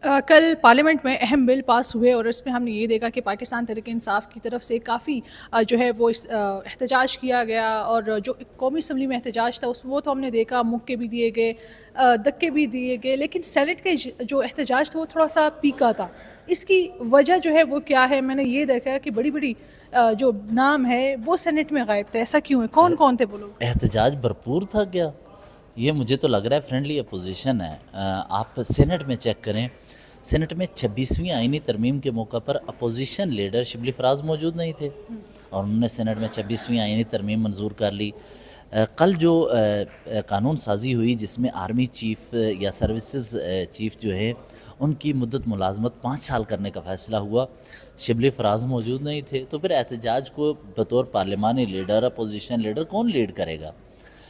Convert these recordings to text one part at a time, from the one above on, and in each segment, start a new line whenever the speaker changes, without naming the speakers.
کل پارلیمنٹ میں اہم بل پاس ہوئے اور اس میں ہم نے یہ دیکھا کہ پاکستان تحریک انصاف کی طرف سے کافی جو ہے وہ احتجاج کیا گیا، اور جو قومی اسمبلی میں احتجاج تھا وہ تو ہم نے دیکھا، مکے بھی دیے گئے، دھکے بھی دیے گئے، لیکن سینٹ کے جو احتجاج تھا وہ تھوڑا سا پیکا تھا۔ اس کی وجہ جو ہے وہ کیا ہے؟ میں نے یہ دیکھا کہ بڑی بڑی جو نام ہے وہ سینٹ میں غائب تھے، ایسا کیوں ہے؟ کون کون تھے وہ لوگ؟
احتجاج بھرپور تھا کیا؟ یہ مجھے تو لگ رہا ہے فرینڈلی اپوزیشن ہے۔ آپ سینٹ میں چیک کریں، سینٹ میں 26ویں آئینی ترمیم کے موقع پر اپوزیشن لیڈر شبلی فراز موجود نہیں تھے، اور انہوں نے سینٹ میں 26ویں آئینی ترمیم منظور کر لی۔ کل جو قانون سازی ہوئی جس میں آرمی چیف یا سروسز چیف جو ہے ان کی مدت ملازمت 5 سال کرنے کا فیصلہ ہوا، شبلی فراز موجود نہیں تھے، تو پھر احتجاج کو بطور پارلیمانی لیڈر، اپوزیشن لیڈر کون لیڈ کرے گا؟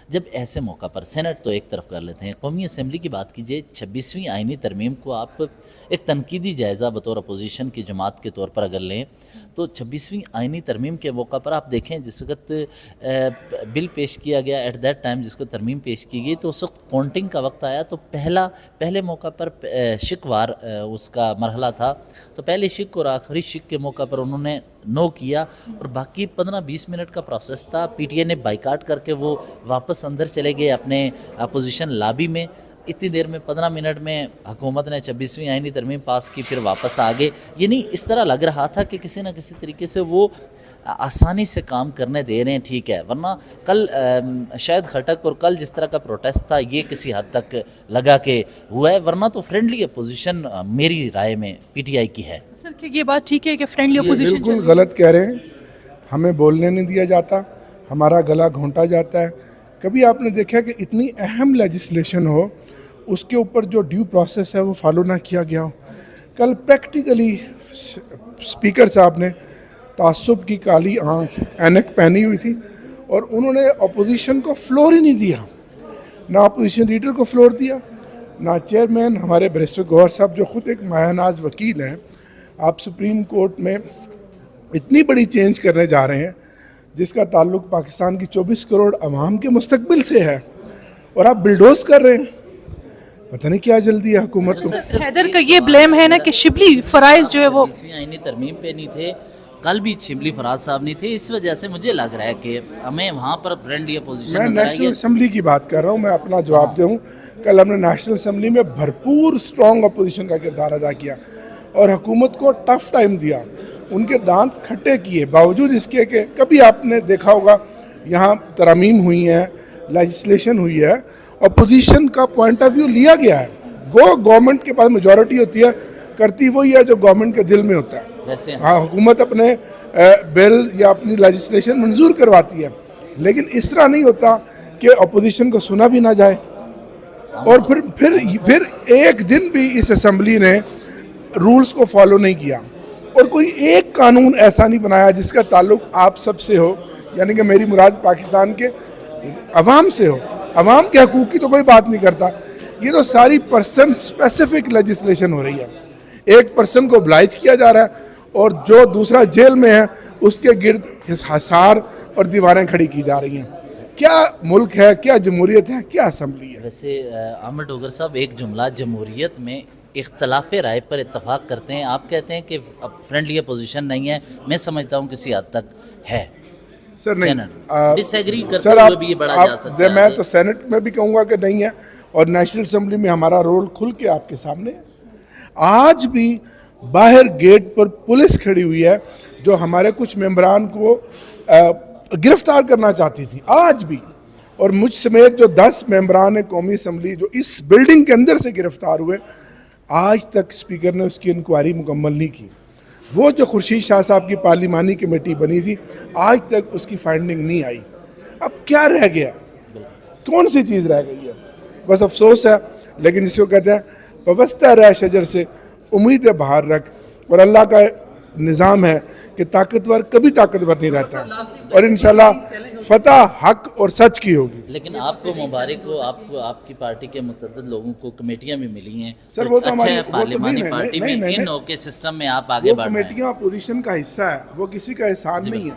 جب ایسے موقع پر سینٹ تو ایک طرف کر لیتے ہیں، قومی اسمبلی کی بات کیجئے، 26ویں آئینی ترمیم کو آپ ایک تنقیدی جائزہ بطور اپوزیشن کی جماعت کے طور پر اگر لیں تو 26ویں آئینی ترمیم کے موقع پر آپ دیکھیں جس وقت بل پیش کیا گیا، ایٹ دیٹ ٹائم جس کو ترمیم پیش کی گئی، تو اس وقت کاؤنٹنگ کا وقت آیا، تو پہلے موقع پر شک وار اس کا مرحلہ تھا، تو پہلے شک اور آخری شک کے موقع پر انہوں نے نو کیا، اور باقی 15-20 منٹ کا پروسیس تھا۔ پی ٹی اے نے بائیکاٹ کر کے وہ واپس اندر چلے گئے اپنے اپوزیشن لابی میں، اتنی دیر میں 15 منٹ میں حکومت نے 26ویں آئینی ترمیم پاس کی، پھر واپس آگے۔ یعنی اس طرح لگ رہا تھا کہ کسی نہ کسی طریقے سے وہ آسانی سے کام کرنے دے رہے ہیں، ٹھیک ہے، ورنہ کل شاید خٹک اور کل جس طرح کا پروٹیسٹ تھا یہ کسی حد تک لگا کہ ہوا ہے، ورنہ تو فرینڈلی اپوزیشن میری رائے میں پی ٹی آئی کی ہے۔
سر کہ یہ بات ٹھیک ہے کہ فرینڈلی
یہ
اپوزیشن
بالکل غلط کہہ رہے ہیں، ہمیں بولنے نہیں دیا جاتا، ہمارا گلا گھونٹا جاتا ہے۔ کبھی آپ نے دیکھا کہ اتنی اہم لیجسلیشن ہو اس کے اوپر جو ڈیو پروسیس ہے وہ فالو نہ کیا گیا ہو؟ کل پریکٹیکلی اسپیکر صاحب نے تعصب کی کالی اینک پہنی ہوئی تھی اور انہوں نے اپوزیشن کو فلور ہی نہیں دیا، نہ اپوزیشن لیڈر کو فلور دیا، نہ چیئرمین ہمارے بیرسٹر گوہر صاحب جو خود ایک ماہر ناز وکیل ہیں۔ آپ سپریم کورٹ میں اتنی بڑی چینج کرنے جا رہے ہیں جس کا تعلق پاکستان کی 24 کروڑ عوام کے مستقبل سے ہے، اور آپ بلڈوز کر رہے ہیں، پتہ نہیں کیا جلدی ہے حکومت کو۔
حیدر کا یہ بلیم ہے نا کہ شبلی فرائض جو ہے وہ
20ویں آئینی ترمیم پہ نہیں تھے، کل بھی شبلی فراز صاحب نہیں تھے، اس وجہ سے مجھے لگ رہا ہے کہ ہمیں وہاں پر فرینڈلی اپوزیشن
میں
نظر آئی
نیشنل
ہے۔
اسمبلی کی بات کر رہا ہوں، میں اپنا جواب دوں۔ کل ہم نے نیشنل اسمبلی میں بھرپور اسٹرانگ اپوزیشن کا کردار ادا کیا اور حکومت کو ٹف ٹائم دیا، ان کے دانت کھٹے کیے، باوجود اس کے کہ کبھی آپ نے دیکھا ہوگا یہاں ترامیم ہوئی ہیں، لیجسلیشن ہوئی ہے، اپوزیشن کا پوائنٹ آف ویو لیا گیا ہے۔ گورنمنٹ کے پاس میجورٹی ہوتی ہے، کرتی وہی ہے جو گورنمنٹ کے دل میں ہوتا ہے۔
ویسے
ہاں، حکومت اپنے بل یا اپنی لیجسلیشن منظور کرواتی ہے، لیکن اس طرح نہیں ہوتا کہ اپوزیشن کو سنا بھی نہ جائے۔ اور پھر ایک دن بھی اس اسمبلی نے رولز کو فالو نہیں کیا، اور کوئی ایک قانون ایسا نہیں بنایا جس کا تعلق آپ سب سے ہو، یعنی کہ میری مراد پاکستان کے عوام سے ہو۔ عوام کے حقوق کی تو کوئی بات نہیں کرتا، یہ تو ساری پرسن اسپیسیفک لیجسلیشن ہو رہی ہے۔ ایک پرسن کو oblige کیا جا رہا ہے اور جو دوسرا جیل میں ہے اس کے گرد حصار اور دیواریں کھڑی کی جا رہی ہیں۔ کیا ملک ہے، کیا جمہوریت ہے، کیا اسمبلی ہے؟
ویسے احمد ڈوگر صاحب، ایک جملہ، جمہوریت میں اختلاف رائے پر اتفاق کرتے ہیں، آپ کہتے ہیں کہ اب فرینڈلی اپوزیشن نہیں ہے، میں سمجھتا ہوں کسی حد تک ہے۔
سر نہیں،
ڈس ایگری کرتے
سر
ہوئے بھی یہ بڑا جا سکتا ہے۔
میں تو سینٹ میں بھی کہوں گا کہ نہیں ہے، اور نیشنل اسمبلی میں ہمارا رول کھل کے آپ کے سامنے ہے۔ آج بھی باہر گیٹ پر پولیس کھڑی ہوئی ہے جو ہمارے کچھ ممبران کو گرفتار کرنا چاہتی تھی، آج بھی، اور مجھ سمیت جو 10 ممبران قومی اسمبلی جو اس بلڈنگ کے اندر سے گرفتار ہوئے، آج تک اسپیکر نے اس کی انکوائری مکمل نہیں کی۔ وہ جو خورشید شاہ صاحب کی پارلیمانی کمیٹی بنی تھی، آج تک اس کی فائنڈنگ نہیں آئی۔ اب کیا رہ گیا؟ کون سی چیز رہ گئی ہے؟ بس افسوس ہے، لیکن اس کو کہتے ہیں وابستہ رہ شجر سے امید باہر رکھ، اور اللہ کا نظام ہے کہ طاقتور کبھی طاقتور نہیں رہتا، اور انشاءاللہ فتح حق اور سچ کی ہوگی۔
لیکن آپ کو مبارک ہو، آپ کو آپ کی پارٹی کے متعدد لوگوں کو کمیٹیاں بھی ملی ہیں،
سر وہ تو
اچھا
ہماری
ہے پارلیمانی پارٹی میں ان کے سسٹم میں آپ آگے
وہ
بڑھ رہے ہیں۔
کمیٹیاں اپوزیشن کا حصہ ہے، وہ کسی کا احسان نہیں ہے۔